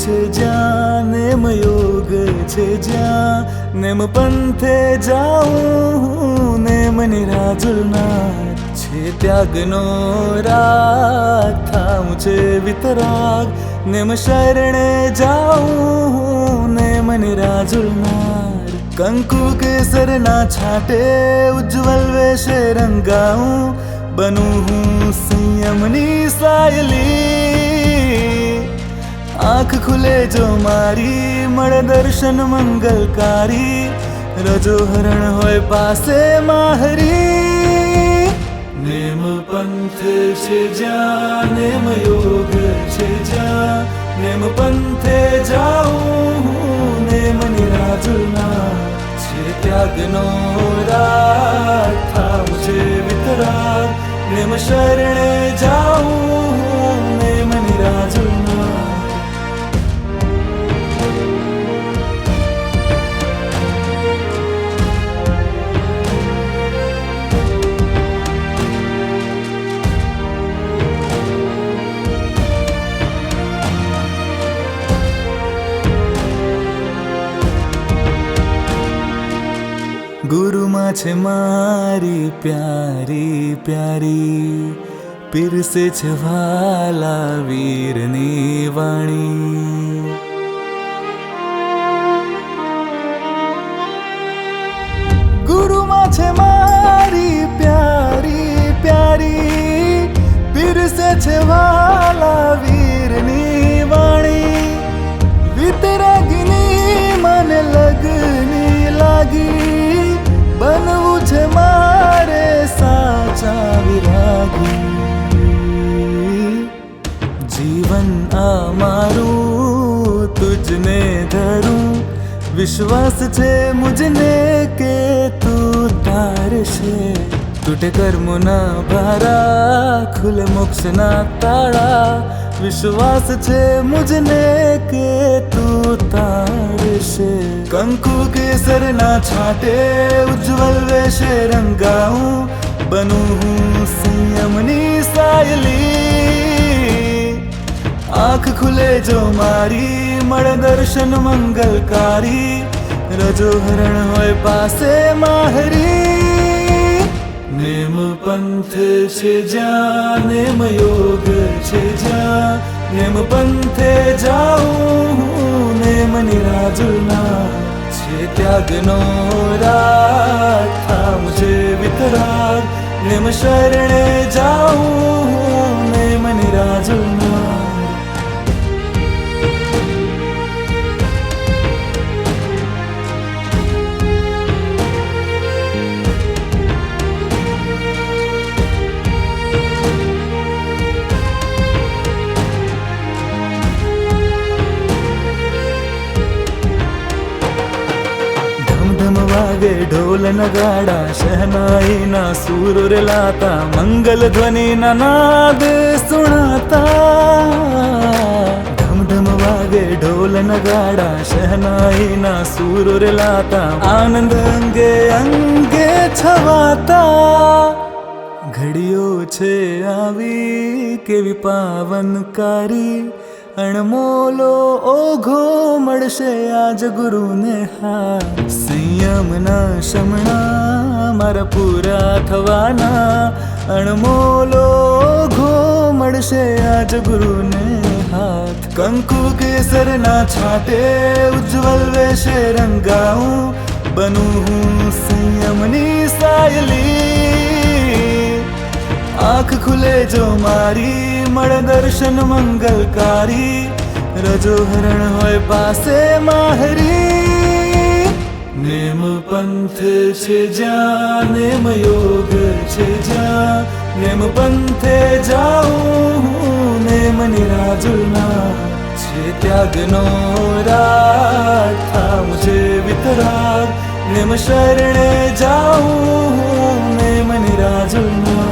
છે જ્યાં નેમ યોગ છે જ્યાં નેમ પંથે જાઉં નેમ નિરાજુલનાર છે ત્યાગનો રાગ થાઉં છે વિતરાગ નેમ શરણે જાઉં નેમ નિરાજુલનાર કંકુ કેસરના છાંટે ઉજ્જવલ વેશે રંગાઉં बनूं हूँ संयमनी सायली आँख खुले जो मारी मळे दर्शन मंगलकारी रजो हरण होय पासे माहरी नेम पंथ छे ज्यां नेम योग छे ज्यां नेम पंथे जाऊं नेम निराजुलनार छे त्यागनो राग थाउं छे वितराग नेम शरणे जाऊं नेम निराजुलनार गुरु माँ छे मारी प्यारी प्यारी पीरसे छे वाला वीरनी वाणी गुरु माँ छे मारी प्यारी प्यारी पीरसे छे वाला वीरनी वाणी वितरागिनी मन लगनी लागी बनવું છે મારે સાચા વિરાગી જીવન આ મારું તુજને ધરું વિશ્વાસ છે મુજને કે તું તારશે તૂટે કર્મોના ભારા ખુલે મોક્ષના તાળા विश्वास छे मुझने के तू तारशे कंकु केसरना छांटे उज्जवल वेशे रंगाऊं बनूं हूँ संयमनी सायली आँख खुले जो मारी मळे दर्शन मंगलकारी रजो हरण होय पासे माहरी नेम पंथ छे ज्यां नेम योग छे ज्यां नेम पंथे जाऊं नेम निराजुलनार छे त्यागनो राग थाउं छे वितराग नेम शरणे जाऊं नेम निराजुलनार वागे ढोल नगाड़ा शहनाई ना सूर रिलाता मंगल ध्वनि ना नाद सुनाता ढम ढम वागे ढोल नगाड़ा शहनाई ना सूर रिलाता आनंद अंगे अंगे छवाता घड़ियों छे आवी केवी पावनकारी अणमोलो ओघो मळशे आज गुरुने हार संयमना शमणा मारा पूरा थवाना अणमोलो ओघो मळशे आज गुरुने हाथ कंकु केसरना छांटे उज्जवल वेशे रंगाऊं बनूं हूँ संयमनी सायली आँख खुले जो मारी मळे दर्शन मंगलकारी रजो हरण होय पासे माहरी नेम पंथ छे ज्यां नेम योग छे ज्यां नेम पंथे जाऊं नेम निराजुलनार छे त्यागनो राग थाउं छे वितराग नेम शरणे जाऊं नेम निराजुलनार